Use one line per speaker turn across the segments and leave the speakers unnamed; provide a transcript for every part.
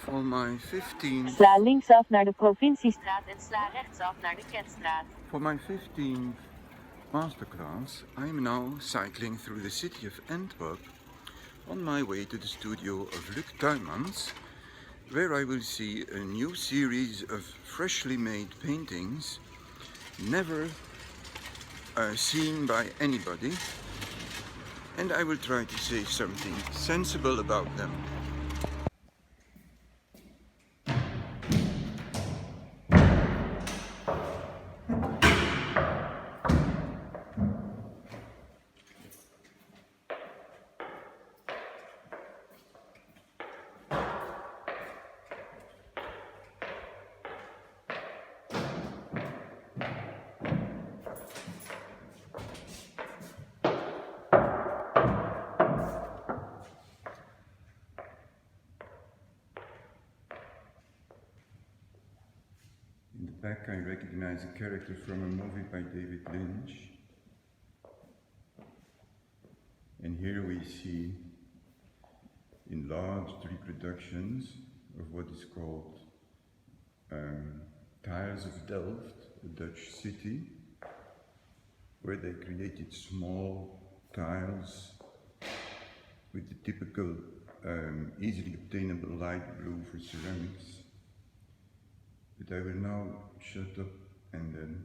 For my 15th...
Sla linksaf naar de Provinciestraat en sla rechtsaf naar de Ketstraat.
For my 15th masterclass, I am now cycling through the city of Antwerp on my way to the studio of Luc Tuymans, where I will see a new series of freshly made paintings never seen by anybody, and I will try to say something sensible about them. In the back I recognize a character from a movie by David Lynch. And here we see enlarged reproductions of what is called Tiles of Delft, a Dutch city, where they created small tiles with the typical easily obtainable light blue for ceramics. But I will now shut up and then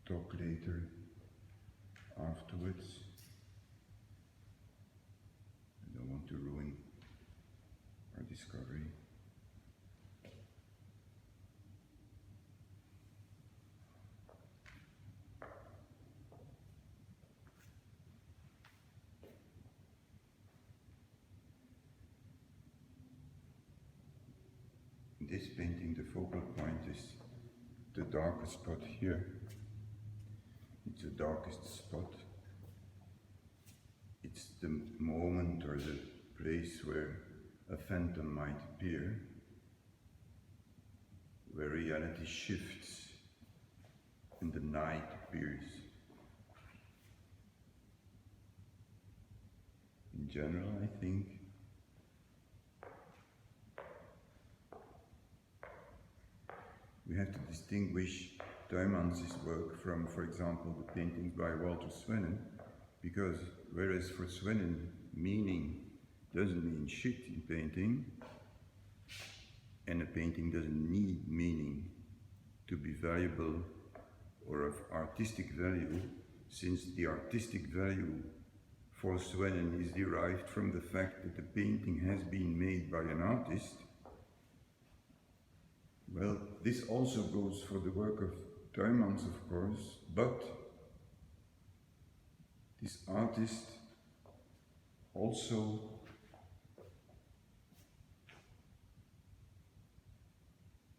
talk later afterwards. I don't want to ruin our discovery. In this painting, the focal point is the darkest spot here. It's the darkest spot. It's the moment or the place where a phantom might appear, where reality shifts and the night appears. In general, I think we have to distinguish Tuymans' work from, for example, the paintings by Walter Swennen, because whereas for Swennen meaning doesn't mean shit in painting, and a painting doesn't need meaning to be valuable or of artistic value, since the artistic value for Swennen is derived from the fact that the painting has been made by an artist. Well, this also goes for the work of Tuymans, of course, but this artist also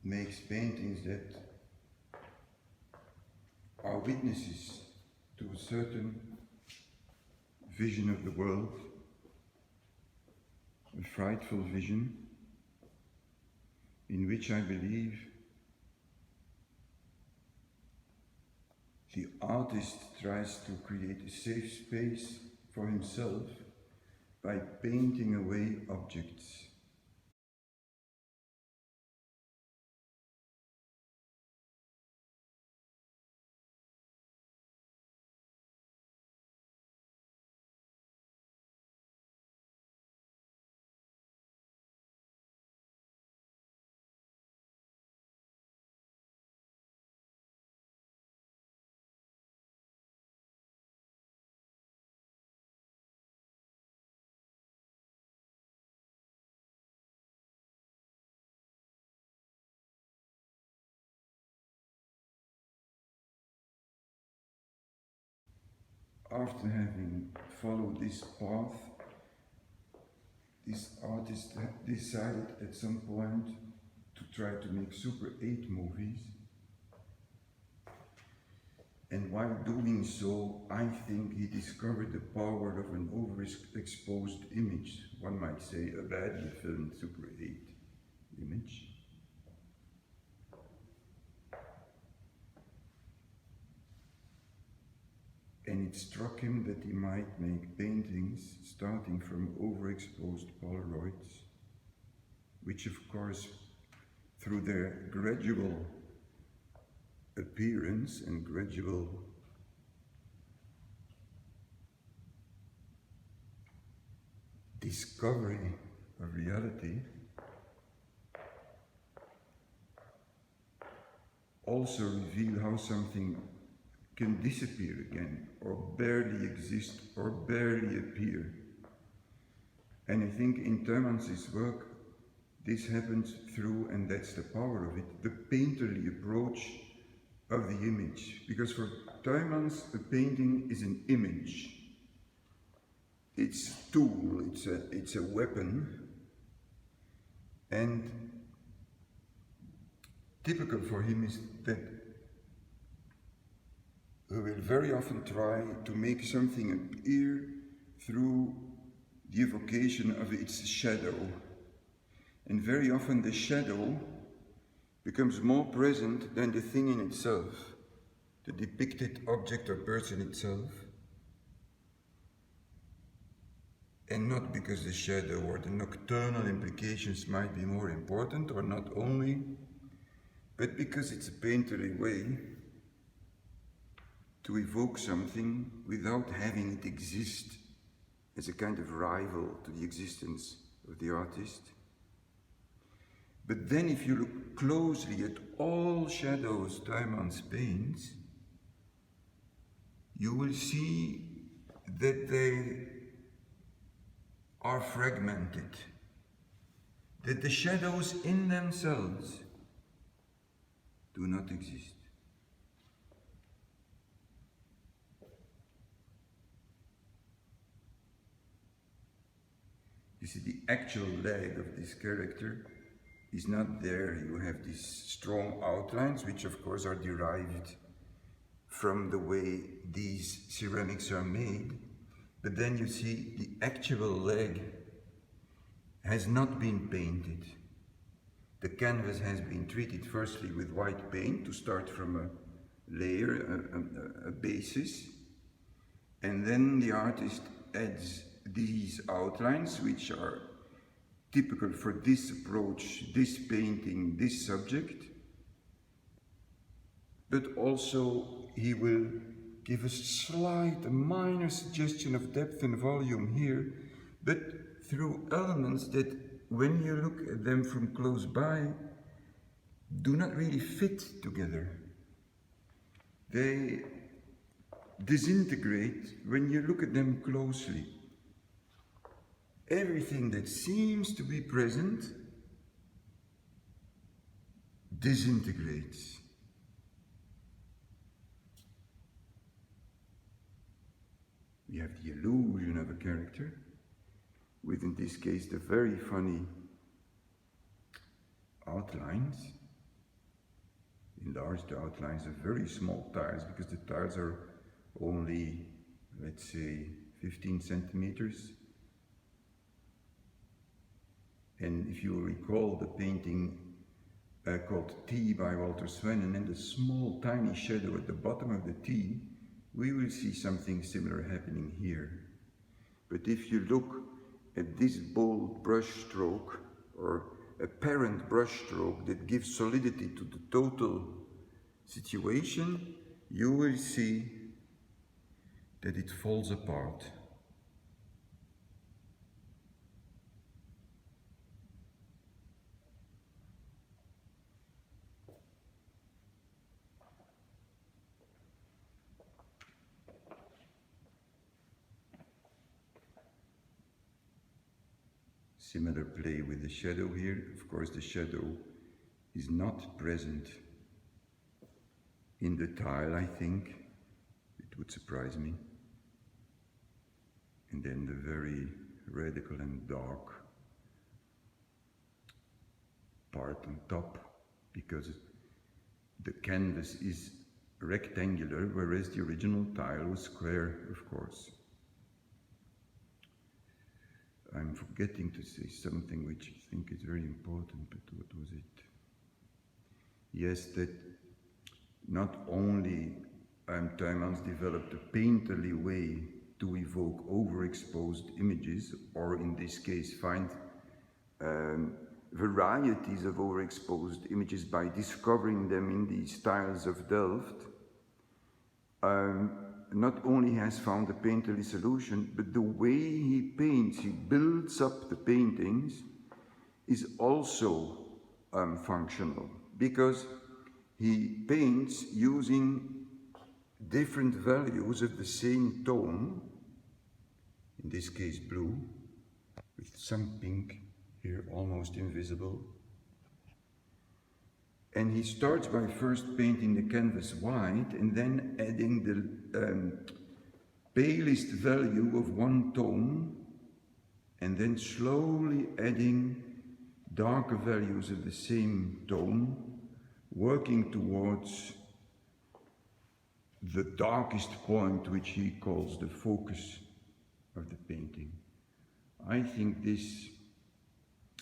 makes paintings that are witnesses to a certain vision of the world, a frightful vision, in which I believe the artist tries to create a safe space for himself by painting away objects. After having followed this path, this artist decided at some point to try to make Super 8 movies. And while doing so, I think he discovered the power of an overexposed image. One might say a badly filmed Super 8 image. And it struck him that he might make paintings starting from overexposed Polaroids, which of course, through their gradual appearance and gradual discovery of reality, also reveal how something can disappear again, or barely exist, or barely appear. And I think in Tuymans' work, this happens through, and that's the power of it, the painterly approach of the image. Because for Tuymans, a painting is an image. It's a tool, it's a weapon. And typical for him is that he will very often try to make something appear through the evocation of its shadow. And very often the shadow becomes more present than the thing in itself, the depicted object or person itself. And not because the shadow or the nocturnal implications might be more important, or not only, but because it's a painterly way to evoke something without having it exist as a kind of rival to the existence of the artist. But then if you look closely at all shadows Tuymans paints, you will see that they are fragmented, that the shadows in themselves do not exist. You see, the actual leg of this character is not there. You have these strong outlines, which of course are derived from the way these ceramics are made. But then you see the actual leg has not been painted. The canvas has been treated firstly with white paint to start from a layer, a basis, and then the artist adds these outlines, which are typical for this approach, this painting, this subject, but also he will give a slight, a minor suggestion of depth and volume here, but through elements that, when you look at them from close by, do not really fit together. They disintegrate when you look at them closely. Everything that seems to be present disintegrates. We have the illusion of a character, with in this case the very funny outlines, enlarged outlines of very small tiles, because the tiles are only, let's say, 15 centimeters. And if you recall the painting called T by Walter Swennen, and the small tiny shadow at the bottom of the T, we will see something similar happening here. But if you look at this bold brush stroke, or apparent brush stroke that gives solidity to the total situation, you will see that it falls apart. Similar play with the shadow here. Of course, the shadow is not present in the tile, I think. It would surprise me. And then the very radical and dark part on top, because the canvas is rectangular, whereas the original tile was square, of course. I'm forgetting to say something which I think is very important, but what was it? Yes, that not only Tuymans developed a painterly way to evoke overexposed images, or in this case find varieties of overexposed images by discovering them in these tiles of Delft, not only has found a painterly solution, but the way he paints, he builds up the paintings, is also functional, because he paints using different values of the same tone, in this case blue, with some pink here almost invisible. And he starts by first painting the canvas white and then adding the palest value of one tone, and then slowly adding darker values of the same tone, working towards the darkest point, which he calls the focus of the painting. I think this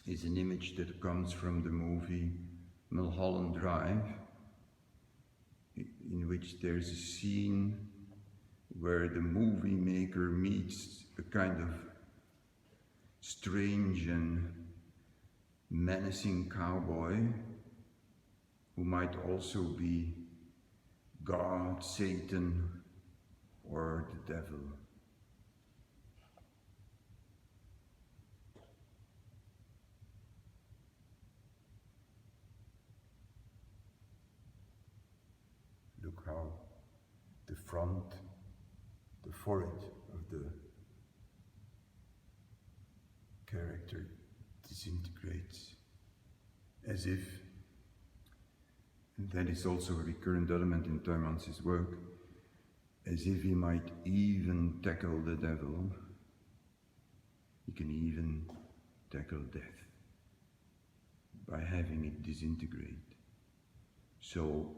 is an image that comes from the movie Mulholland Drive, in which there's a scene where the movie maker meets a kind of strange and menacing cowboy who might also be God, Satan, or the devil. Look how the front, the forehead of the character disintegrates, as if, and that is also a recurrent element in Tuymans' work, as if he might even tackle the devil. He can even tackle death by having it disintegrate. So,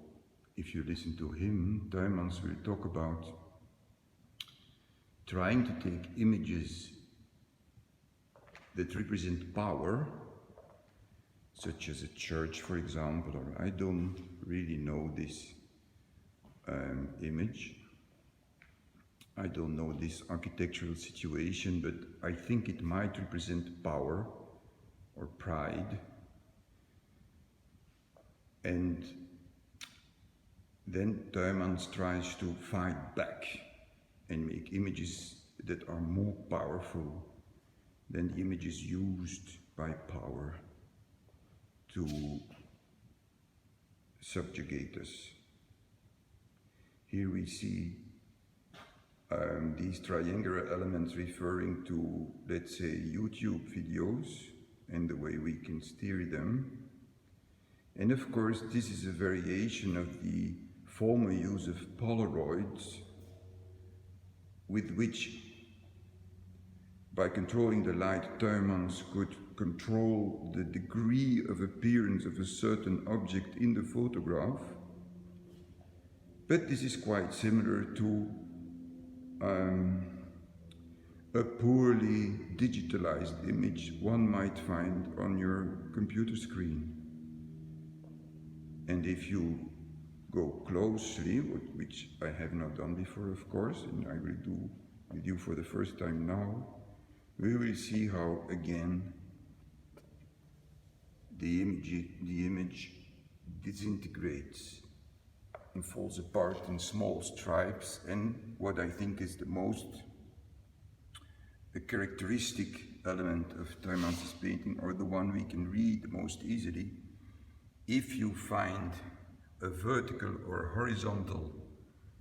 if you listen to him, Tuymans will talk about trying to take images that represent power, such as a church, for example, or I don't really know this image. I don't know this architectural situation, but I think it might represent power or pride. And then Tuymans tries to fight back and make images that are more powerful than the images used by power to subjugate us. Here we see these triangular elements referring to, let's say, YouTube videos and the way we can steer them. And of course, this is a variation of the former use of Polaroids, with which, by controlling the light, Tuymans could control the degree of appearance of a certain object in the photograph. But this is quite similar to a poorly digitalized image one might find on your computer screen. And if you go closely, which I have not done before, of course, and I will do with you for the first time now, we will see how, again, the image disintegrates and falls apart in small stripes. And what I think is the most characteristic element of Tuymans' painting, or the one we can read the most easily, if you find a vertical or horizontal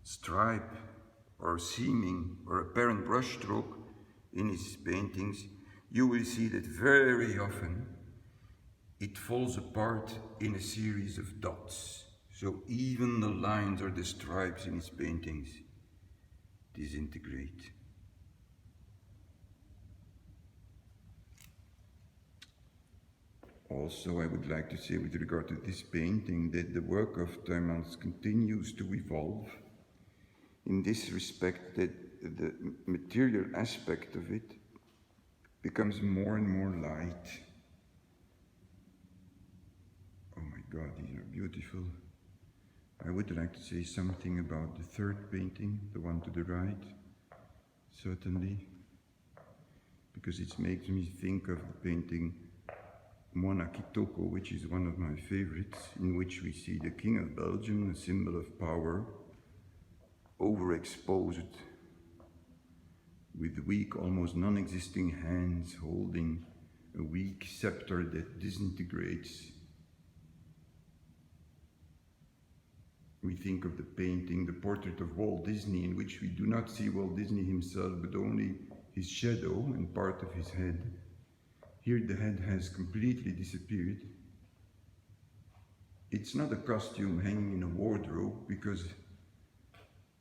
stripe or seaming or apparent brushstroke in his paintings, you will see that very often it falls apart in a series of dots. So even the lines or the stripes in his paintings disintegrate. Also, I would like to say with regard to this painting that the work of Tuymans continues to evolve in this respect, that the material aspect of it becomes more and more light. Oh my God, these are beautiful. I would like to say something about the third painting, the one to the right, certainly, because it makes me think of the painting Moana Kitoko, which is one of my favorites, in which we see the King of Belgium, a symbol of power, overexposed, with weak, almost non-existing hands holding a weak scepter that disintegrates. We think of the painting, the portrait of Walt Disney, in which we do not see Walt Disney himself, but only his shadow and part of his head. Here the head has completely disappeared. It's not a costume hanging in a wardrobe, because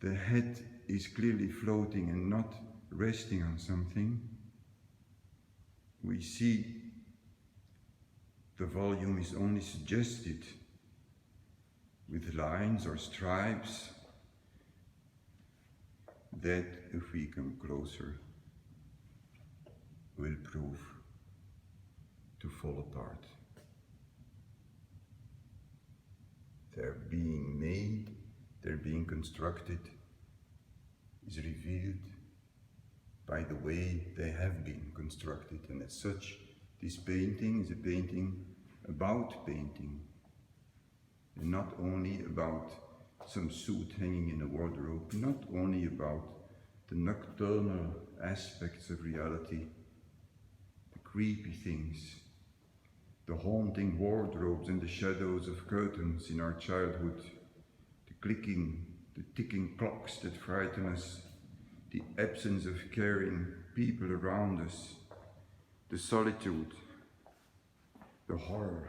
the head is clearly floating and not resting on something. We see the volume is only suggested with lines or stripes that, if we come closer, will prove to fall apart. They're being made, they're being constructed, is revealed by the way they have been constructed, and as such, this painting is a painting about painting, and not only about some suit hanging in a wardrobe, not only about the nocturnal aspects of reality, the creepy things, the haunting wardrobes and the shadows of curtains in our childhood, the clicking, the ticking clocks that frighten us, the absence of caring people around us, the solitude, the horror,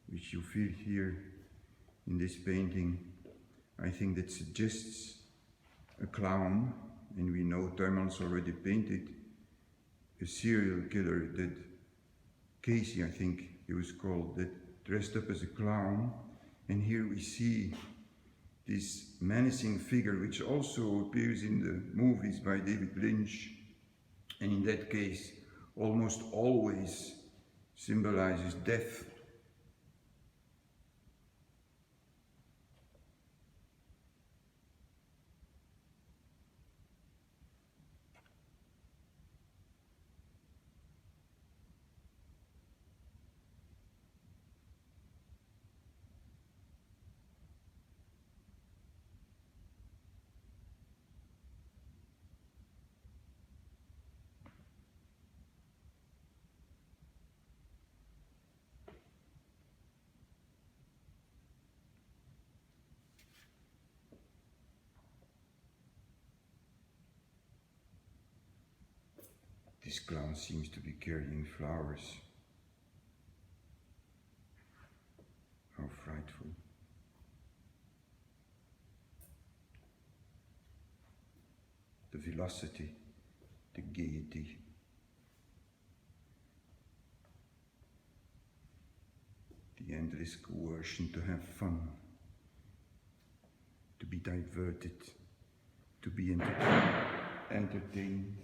which you feel here in this painting. I think that suggests a clown, and we know Tuymans already painted a serial killer, that Casey, I think he was called, that dressed up as a clown. And here we see this menacing figure, which also appears in the movies by David Lynch, and in that case almost always symbolizes death. This clown seems to be carrying flowers. How frightful. The velocity, the gaiety, the endless coercion to have fun, to be diverted, to be entertained.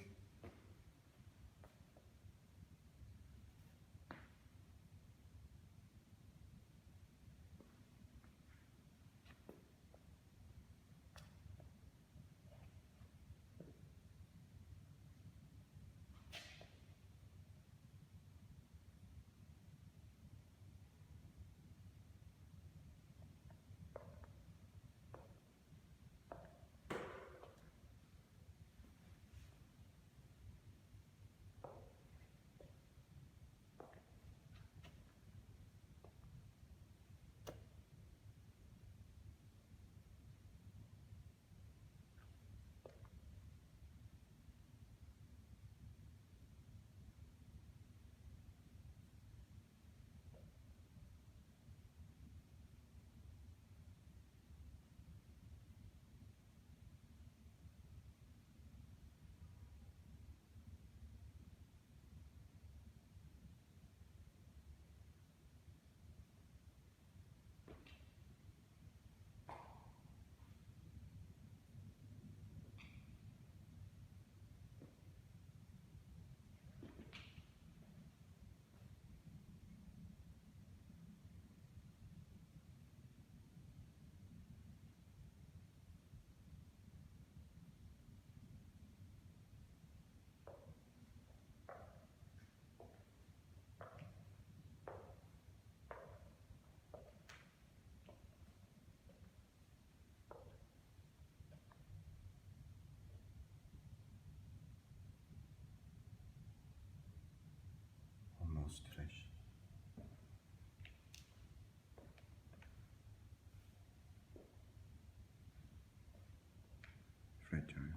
right turn.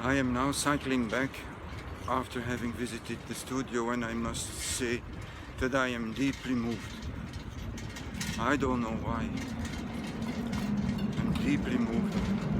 I am now cycling back after having visited the studio, and I must say that I am deeply moved. I don't know why. I'm deeply moved.